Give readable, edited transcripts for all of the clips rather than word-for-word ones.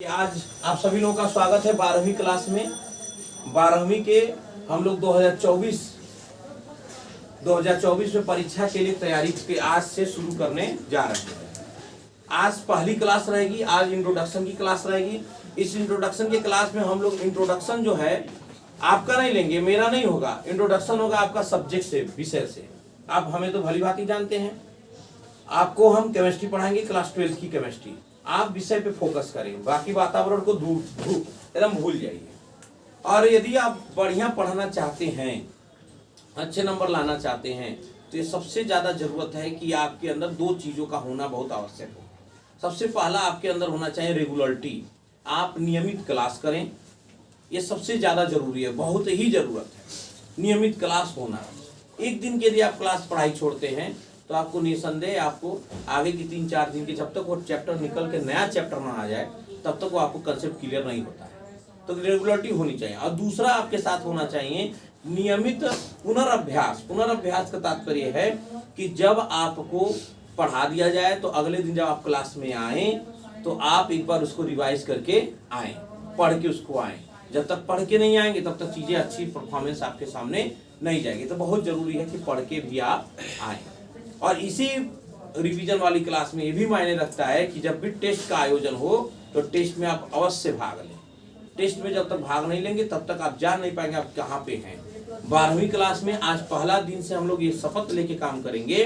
आज आप सभी लोगों का स्वागत है 12वीं क्लास में। 12वीं के हम लोग 2024 में परीक्षा के लिए तैयारी के आज से शुरू करने जा रहे हैं। आज पहली क्लास रहेगी, आज इंट्रोडक्शन की क्लास रहेगी। इस इंट्रोडक्शन के क्लास में हम लोग इंट्रोडक्शन जो है आपका नहीं लेंगे, मेरा नहीं होगा। इंट्रोडक्शन होगा आपका सब्जेक्ट से, विषय से। आप हमें तो भली भांति जानते हैं। आपको हम केमिस्ट्री पढ़ाएंगे, क्लास 12 की केमिस्ट्री। आप विषय पे फोकस करें, बाकी वातावरण को दूर एकदम भूल जाइए। और यदि आप बढ़िया पढ़ना चाहते हैं, अच्छे नंबर लाना चाहते हैं, तो ये सबसे ज्यादा जरूरत है कि आपके अंदर दो चीजों का होना बहुत आवश्यक हो। सबसे पहला आपके अंदर होना चाहिए रेगुलरिटी। आप नियमित क्लास करें, ये सबसे ज्यादा जरूरी है, बहुत ही जरूरत है नियमित क्लास होना। एक दिन के लिए आप क्लास पढ़ाई छोड़ते हैं तो आपको निसंदेह आपको आगे की 3-4 दिन के, जब तक वो चैप्टर निकल के नया चैप्टर ना आ जाए तब तक वो आपको कंसेप्ट क्लियर नहीं होता है। तो रेगुलरिटी होनी चाहिए। और दूसरा आपके साथ होना चाहिए नियमित पुनर्अभ्यास। पुनर्अभ्यास का तात्पर्य है कि जब आपको पढ़ा दिया जाए तो अगले दिन जब आप क्लास में आए तो आप एक बार उसको रिवाइज करके आए, पढ़ के उसको आए। जब तक पढ़ के नहीं आएंगे तब तक चीजें अच्छी परफॉर्मेंस आपके सामने नहीं जाएगी। तो बहुत जरूरी है कि पढ़ के भी आप आए। और इसी रिवीजन वाली क्लास में ये भी मायने रखता है कि जब भी टेस्ट का आयोजन हो तो टेस्ट में आप अवश्य भाग लें। टेस्ट में जब तक भाग नहीं लेंगे तब तक आप जान नहीं पाएंगे आप कहाँ पे हैं। 12वीं क्लास में आज पहला दिन से हम लोग ये शपथ लेके काम करेंगे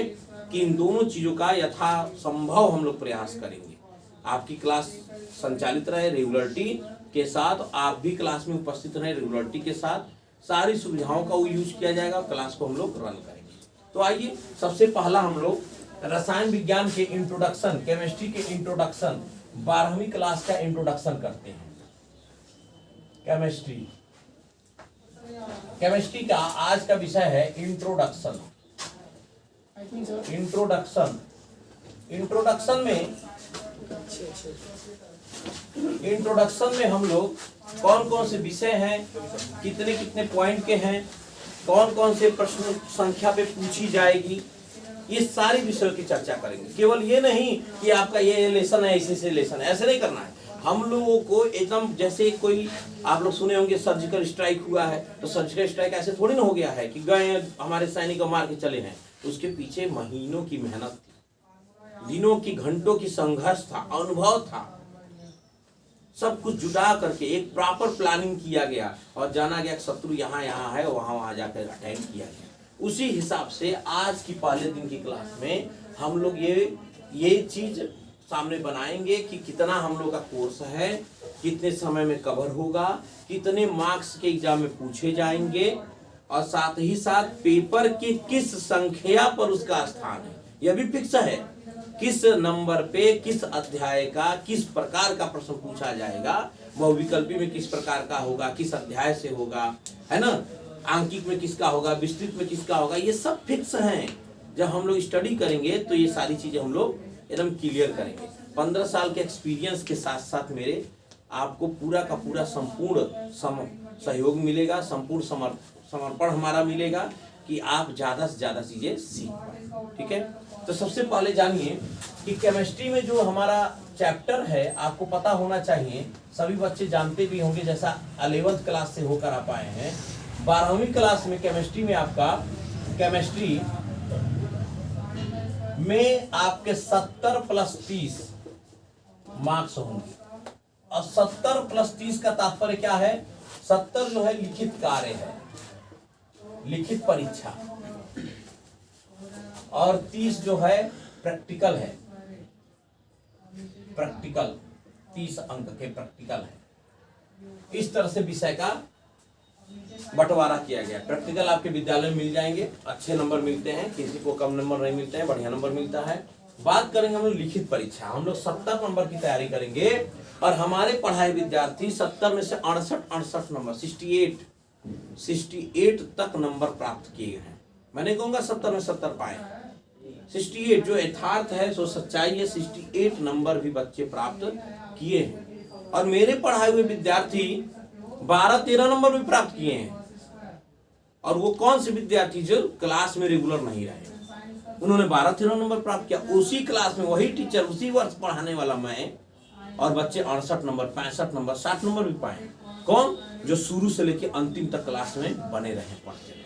कि इन दोनों चीजों का यथासंभव हम लोग प्रयास करेंगे। आपकी क्लास संचालित रहे रेगुलरिटी के साथ, आप भी क्लास में उपस्थित रहे रेगुलरिटी के साथ, सारी सुविधाओं का यूज किया जाएगा, क्लास को हम लोग रन करेंगे। तो आइए सबसे पहला हम लोग रसायन विज्ञान के इंट्रोडक्शन, केमिस्ट्री के इंट्रोडक्शन, 12वीं क्लास का इंट्रोडक्शन करते हैं। केमिस्ट्री का आज का विषय है इंट्रोडक्शन। इंट्रोडक्शन में हम लोग कौन कौन से विषय हैं, कितने कितने पॉइंट के हैं, कौन कौन से प्रश्न संख्या पे पूछी जाएगी, ये सारी विषयों की चर्चा करेंगे। केवल ये नहीं कि आपका ये लेसन है, ऐसे लेसन है, ऐसे नहीं करना है। हम लोगों को एकदम जैसे कोई, आप लोग सुने होंगे सर्जिकल स्ट्राइक हुआ है, तो सर्जिकल स्ट्राइक ऐसे थोड़ी ना हो गया है कि गए हमारे सैनिक को मार के चले हैं। तो उसके पीछे महीनों की मेहनत थी, दिनों की, घंटों की संघर्ष था, अनुभव था, सब कुछ जुटा करके एक प्रॉपर प्लानिंग किया गया और जाना गया शत्रु यहाँ यहाँ है, वहां जाकर अटैक किया गया। उसी हिसाब से आज की पहले दिन की क्लास में हम लोग ये चीज सामने बनाएंगे कि कितना हम लोग का कोर्स है, कितने समय में कवर होगा, कितने मार्क्स के एग्जाम में पूछे जाएंगे, और साथ ही साथ पेपर की किस संख्या पर उसका स्थान है, यह भी फिक्स है। किस नंबर पे, किस अध्याय का, किस प्रकार का प्रश्न पूछा जाएगा, बहुविकल्पी में किस प्रकार का होगा, किस अध्याय से होगा, है ना, आंकिक में किसका होगा, विस्तृत में किसका होगा, ये सब फिक्स हैं। जब हम लोग स्टडी करेंगे तो ये सारी चीजें हम लोग एकदम क्लियर करेंगे। 15 साल के एक्सपीरियंस के साथ साथ मेरे आपको पूरा का पूरा संपूर्ण सहयोग मिलेगा, संपूर्ण समर्पण हमारा मिलेगा कि आप ज्यादा से ज्यादा चीजें सीख पाए। ठीक है, तो सबसे पहले जानिए कि केमिस्ट्री में जो हमारा चैप्टर है, आपको पता होना चाहिए, सभी बच्चे जानते भी होंगे, जैसा 11th क्लास से होकर आप आए हैं। 12वीं क्लास में केमिस्ट्री में आपका केमिस्ट्री में आपके 70 + 30 मार्क्स होंगे। और 70 + 30 का तात्पर्य क्या है? 70 जो है लिखित कार्य है, लिखित परीक्षा, और 30 जो है प्रैक्टिकल है। प्रैक्टिकल 30 अंक के प्रैक्टिकल है। इस तरह से विषय का बंटवारा किया गया। प्रैक्टिकल आपके विद्यालय में मिल जाएंगे, अच्छे नंबर मिलते हैं, किसी को कम नंबर नहीं मिलते हैं, बढ़िया नंबर मिलता है। बात करेंगे हम लोग लिखित परीक्षा, हम लोग 70 नंबर की तैयारी करेंगे, और हमारे पढ़ाए विद्यार्थी 70 में से 68 नंबर 68 तक नंबर प्राप्त किए हैं। मैं नहीं कहूंगा 70 में 70 पाए, 68 जो यथार्थ है, सो सच्चाई है, 68 नंबर भी बच्चे प्राप्त किए हैं। और मेरे पढ़ाए हुए विद्यार्थी 12-13 नंबर भी प्राप्त किए हैं। और वो कौन से विद्यार्थी जो क्लास में रेगुलर नहीं रहे, उन्होंने 12-13 नंबर प्राप्त किया। उसी क्लास में वही टीचर, उसी वर्ष पढ़ाने वाला मैं और बच्चे 68 नंबर, 65 नंबर, 60 नंबर भी पाए। कौन? जो शुरू से लेकर अंतिम तक क्लास में बने रहे, पढ़ते रहे।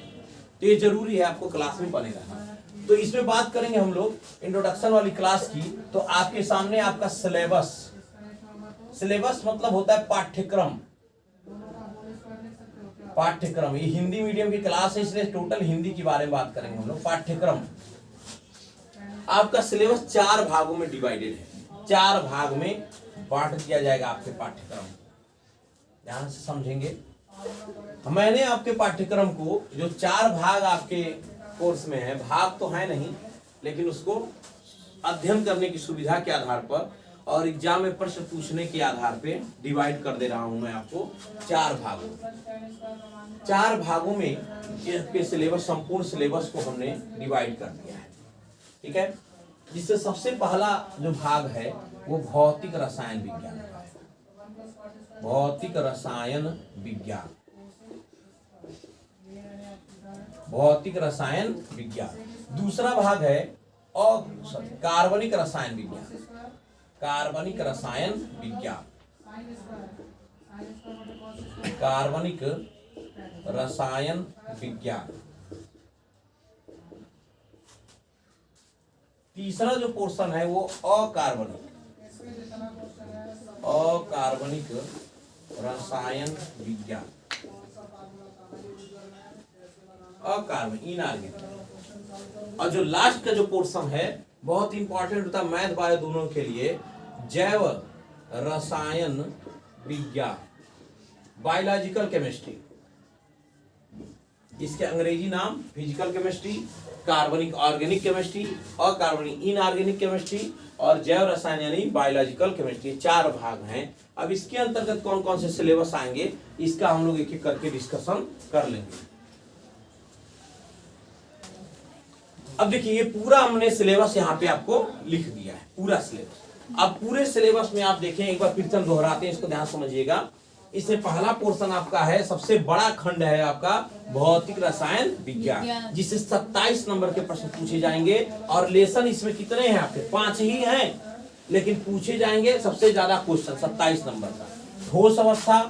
तो ये जरूरी है आपको क्लास में बने रहना। तो इसमें बात करेंगे हम लोग इंट्रोडक्शन वाली क्लास की। तो आपके सामने आपका सिलेबस, सिलेबस मतलब होता है पाठ्यक्रम। पाठ्यक्रम, ये हिंदी मीडियम की क्लास है इसलिए टोटल हिंदी के बारे में बात करेंगे हम लोग। पाठ्यक्रम आपका सिलेबस 4 भागों में डिवाइडेड है, 4 भाग में बांट दिया जाएगा आपके पाठ्यक्रम। ध्यान से समझेंगे। मैंने आपके पाठ्यक्रम को जो 4 भाग आपके कोर्स में है, भाग तो है नहीं लेकिन उसको अध्ययन करने की सुविधा के आधार पर और एग्जाम में प्रश्न पूछने के आधार पे डिवाइड कर दे रहा हूं मैं आपको 4 भागों। 4 भागों में आपके सिलेबस, संपूर्ण सिलेबस को हमने डिवाइड कर दिया है, ठीक है। जिससे सबसे पहला जो भाग है वो भौतिक रसायन विज्ञान का है। भौतिक रसायन विज्ञान, भौतिक रसायन विज्ञान। दूसरा भाग है कार्बनिक रसायन विज्ञान, कार्बनिक रसायन विज्ञान, कार्बनिक रसायन विज्ञान। तीसरा जो पोर्शन है वो अकार्बनिक, अकार्बनिक रसायन विज्ञान, अकार्बनिक, इनऑर्गेनिक। और जो लास्ट का जो पोर्शन है बहुत इंपॉर्टेंट होता है मैथ बायो दोनों के लिए, जैव रसायन विज्ञान, बायोलॉजिकल केमिस्ट्री। इसके अंग्रेजी नाम फिजिकल केमिस्ट्री, कार्बनिक ऑर्गेनिक केमिस्ट्री, अकार्बनिक इनऑर्गेनिक केमिस्ट्री और जैव रसायन यानी बायोलॉजिकल केमिस्ट्री। 4 भाग हैं। अब इसके अंतर्गत कौन कौन से सिलेबस आएंगे इसका हम लोग एक एक करके डिस्कशन कर लेंगे। अब देखिए ये पूरा हमने सिलेबस यहाँ पे आपको लिख दिया है, पूरा सिलेबस। अब पूरे सिलेबस में आप देखें, एक बार फिर से दोहराते हैं, इसको ध्यान समझिएगा। इससे पहला पोर्शन आपका है, सबसे बड़ा खंड है आपका भौतिक रसायन विज्ञान, जिससे 27 नंबर के प्रश्न पूछे जाएंगे। और लेसन इसमें कितने हैं आपके? 5 ही हैं, लेकिन पूछे जाएंगे सबसे ज्यादा क्वेश्चन 27 नंबर का। ठोस अवस्था,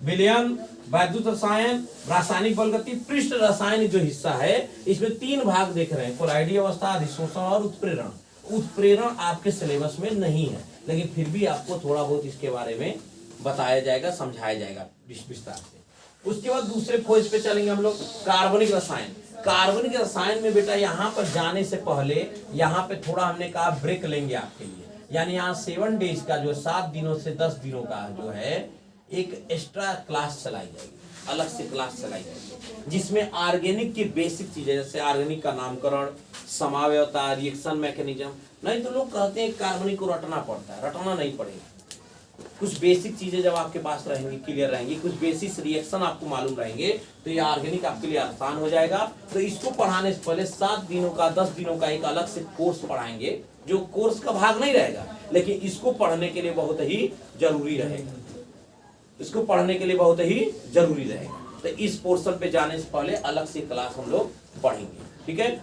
विलयन, वैद्युत रसायन, रासायनिक बल गति, पृष्ठ रसायन जो हिस्सा है इसमें 3 भाग देख रहे हैं, कोलाइडी अवस्था, अधिशोषण और उत्प्रेरण। उत्प्रेरण आपके सिलेबस में नहीं है, लेकिन फिर भी आपको थोड़ा बहुत इसके बारे में बताया जाएगा, समझाया जाएगा विस्तार से। उसके बाद दूसरे खोज पे चलेंगे हम लोग, कार्बनिक रसायन। कार्बनिक रसायन में बेटा यहाँ पर जाने से पहले यहाँ पे थोड़ा हमने कहा ब्रेक लेंगे आपके लिए, यानी यहाँ 7 डेज का जो 7 दिनों से 10 दिनों का जो है एक एक्स्ट्रा क्लास चलाई जाएगी, अलग से क्लास चलाई जाएगी, जिसमें ऑर्गेनिक की बेसिक चीजें जैसे ऑर्गेनिक का नामकरण, समावयवता, रिएक्शन मैकेनिज्म। नहीं तो लोग कहते हैं कार्बनिक को रटना पड़ता है, रटना नहीं पड़ेगा। कुछ बेसिक चीजें जब आपके पास रहेंगी, क्लियर रहेंगी, कुछ बेसिक रिएक्शन आपको मालूम रहेंगे, तो ये ऑर्गेनिक आपके लिए आसान हो जाएगा। तो इसको पढ़ाने से पहले 7 दिनों का 10 दिनों का एक अलग से कोर्स पढ़ाएंगे, जो कोर्स का भाग नहीं रहेगा, लेकिन इसको पढ़ने के लिए बहुत ही जरूरी रहेगा, इसको पढ़ने के लिए बहुत ही जरूरी रहेगा। तो इस पोर्शन पे जाने से पहले अलग से क्लास हम लोग पढ़ेंगे, ठीक है।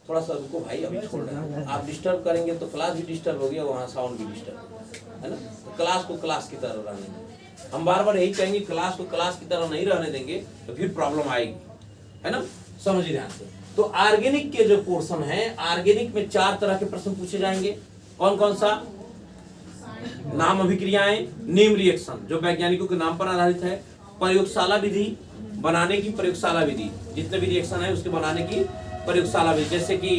थोड़ा सा रुको भाई, अभी छोड़ रहे हैं, आप डिस्टर्ब करेंगे तो क्लास भी डिस्टर्ब होगी और वहाँ साउंड भी डिस्टर्ब है ना। तो क्लास को क्लास की तरह रहने देंगे, हम बार बार यही कहेंगे, क्लास को क्लास की तरह नहीं रहने देंगे तो फिर प्रॉब्लम आएगी, है ना। समझिए ध्यान से। तो ऑर्गेनिक के जो पोर्शन है, ऑर्गेनिक में 4 तरह के प्रश्न पूछे जाएंगे। कौन कौन सा? नाम अभिक्रियाएं, नेम रिएक्शन जो वैज्ञानिकों के नाम पर आधारित है, प्रयोगशाला विधि, बनाने की प्रयोगशाला विधि, जितने भी रिएक्शन है उसके बनाने की प्रयोगशाला विधि, जैसे कि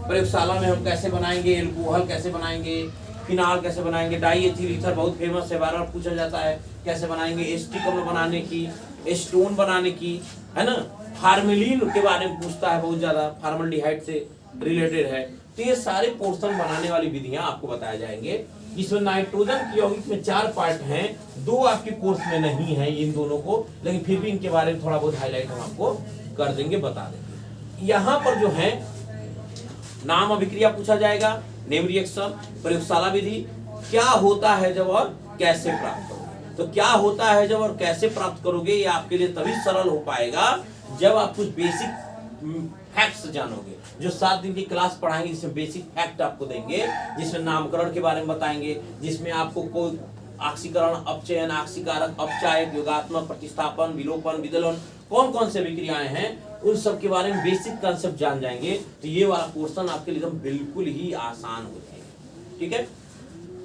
प्रयोगशाला में हम कैसे बनाएंगे, एल्कोहल कैसे बनाएंगे, फिनाल कैसे बनाएंगे, डाई एथिल ईथर बहुत फेमस है, बार बार पूछा जाता है कैसे बनाएंगे, एस्टिक अम्ल बनाने की, एस्टोन बनाने की, है ना। फार्मेलिन के बारे में पूछता है बहुत ज्यादा, फार्मल्डिहाइड से रिलेटेड है। तो ये सारे पोर्शन बनाने वाली विधियां आपको बताए जाएंगे, जिसमें नाइट्रोजन की यौगिक में 4 पार्ट हैं, 2 आपके कोर्स में नहीं है इन दोनों को, लेकिन फिर भी इनके बारे में थोड़ा बहुत हाईलाइट हम आपको कर देंगे, बता देंगे। यहाँ पर जो है नाम अभिक्रिया पूछा जाएगा, नेम रिएक्शन, प्रयोगशाला विधि, क्या होता है जब और कैसे प्राप्त करोगे। तो क्या होता है जब और कैसे प्राप्त करोगे, ये आपके लिए तभी सरल हो पाएगा जब आप कुछ बेसिक फैक्ट्स जानोगे। जो 7 दिन की क्लास पढ़ाएंगे जिसमें बेसिक फैक्ट आपको देंगे, जिसमें नामकरण के बारे में बताएंगे, जिसमें आपको कोई आक्सीकरण, अपचयन, आक्सीकारक, अपचायक, योगात्मक, प्रतिस्थापन, विलोपन, विदलन, कौन कौन से अभिक्रियाएं हैं उन सब के बारे में बेसिक कंसेप्ट जान जाएंगे। तो ये वाला पोर्शन आपके लिए एकदम बिल्कुल ही आसान हो जाएगा। ठीक है,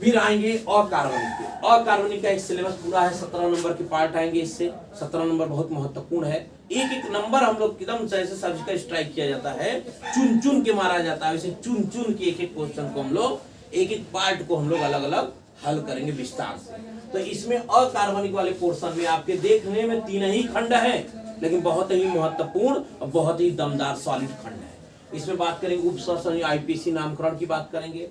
फिर आएंगे अकार्बनिक पे। अकार्बनिक का एक सिलेबस पूरा है, 17 नंबर के पार्ट आएंगे इससे। 17 नंबर बहुत महत्वपूर्ण है। एक एक नंबर हम लोग एकदम जैसे सर्जिकल स्ट्राइक किया जाता है, चुन चुन के मारा जाता है, वैसे चुन चुन के एक एक क्वेश्चन को हम लोग एक एक पार्ट को हम लोग अलग अलग हल करेंगे विस्तार से। तो इसमें अकार्बनिक वाले पोर्शन में आपके देखने में 3 ही खंड है, लेकिन बहुत ही महत्वपूर्ण और बहुत ही दमदार सॉलिड खंड है। इसमें बात करेंगे उपसर्जन आईपीसी नामकरण की बात करेंगे,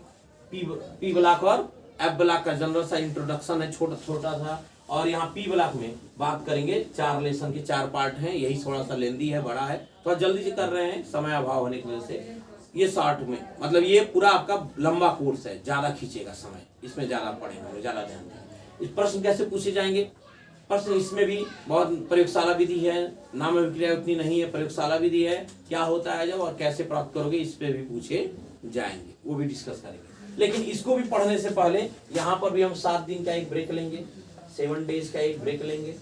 पी ब्लॉक और एफ ब्लॉक का जनरल सा इंट्रोडक्शन है, छोटा छोटा सा। और यहाँ पी ब्लॉक में बात करेंगे 4 लेसन के 4 पार्ट हैं, यही थोड़ा सा लेंदी है, बड़ा है, थोड़ा जल्दी से कर रहे हैं समय अभाव होने की वजह से। ये 60 में मतलब ये पूरा आपका लंबा कोर्स है, ज्यादा खींचेगा समय, इसमें ज्यादा पढ़ेंगे, ज्यादा ध्यान देंगे। इस प्रश्न कैसे पूछे जाएंगे? प्रश्न इसमें भी बहुत प्रयोगशाला विधि है, नाम अभिक्रिया उतनी नहीं है, प्रयोगशाला विधि है, क्या होता है जब और कैसे प्राप्त करोगे इस पे भी पूछे जाएंगे, वो भी डिस्कस करेंगे। लेकिन इसको भी पढ़ने से पहले यहाँ पर भी हम 7 दिन का एक ब्रेक लेंगे, 7 डेज का एक ब्रेक लेंगे।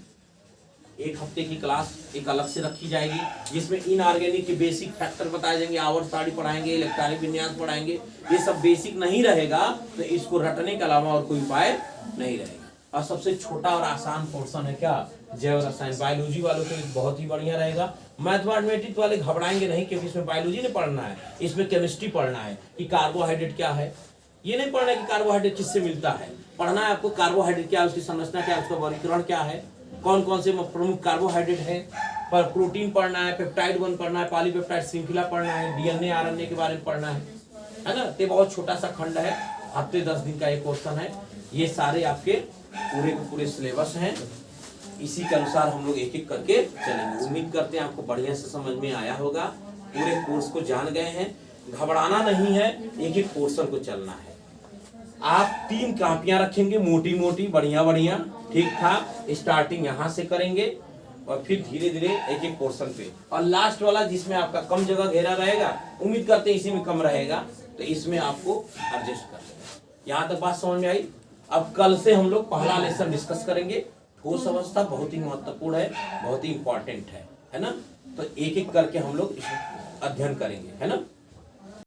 1 हफ्ते की क्लास एक अलग से रखी जाएगी, जिसमें इनऑर्गेनिक के बेसिक फैक्टर बताए जाएंगे, आवर्त सारणी पढ़ाएंगे, इलेक्ट्रॉनिक विन्यास पढ़ाएंगे। ये सब बेसिक नहीं रहेगा तो इसको रटने के अलावा और कोई उपाय नहीं रहेगा। और सबसे छोटा और आसान पोर्शन है क्या? जैव रसायन। बायोलॉजी वालों के लिए बहुत ही बढ़िया रहेगा। मैथमेटिक्स वाले घबराएंगे नहीं, क्योंकि इसमें बायोलॉजी नहीं पढ़ना है, इसमें केमिस्ट्री पढ़ना है कि कार्बोहाइड्रेट क्या है। ये नहीं पढ़ना है कि कार्बोहाइड्रेट किससे मिलता है, पढ़ना है आपको कार्बोहाइड्रेट क्या है, उसकी संरचना क्या है, उसका वर्गीकरण क्या है, कौन कौन से प्रमुख कार्बोहाइड्रेट है, पर प्रोटीन पढ़ना है, पेप्टाइड 1 पढ़ना है, पॉलीपेप्टाइड श्रृंखला पढ़ना है, डीएनए आरएनए के बारे में पढ़ना है ना। ये बहुत छोटा सा खंड है, हफ्ते 10 दिन का एक क्वेश्चन है। ये सारे आपके पूरे के पूरे सिलेबस हैं, इसी के अनुसार हम लोग एक एक करके चलेंगे। उम्मीद करते हैं आपको बढ़िया से समझ में आया होगा, पूरे कोर्स को जान गए हैं। घबराना नहीं है, एक एक पोर्शन को चलना है। आप 3 कापियां रखेंगे, मोटी मोटी, बढ़िया बढ़िया, ठीक ठाक। स्टार्टिंग यहाँ से करेंगे और फिर धीरे धीरे एक एक पोर्शन पे, और लास्ट वाला जिसमें आपका कम जगह घेरा रहेगा, उम्मीद करते हैं इसी में कम रहेगा, तो इसमें आपको एडजस्ट कर लेंगे। यहाँ तक बात समझ में आई? अब कल से हम लोग पहला लेसन डिस्कस करेंगे। ठोस अवस्था बहुत ही महत्वपूर्ण है, बहुत ही इंपॉर्टेंट है ना। तो एक एक करके हम लोग अध्ययन करेंगे, है ना।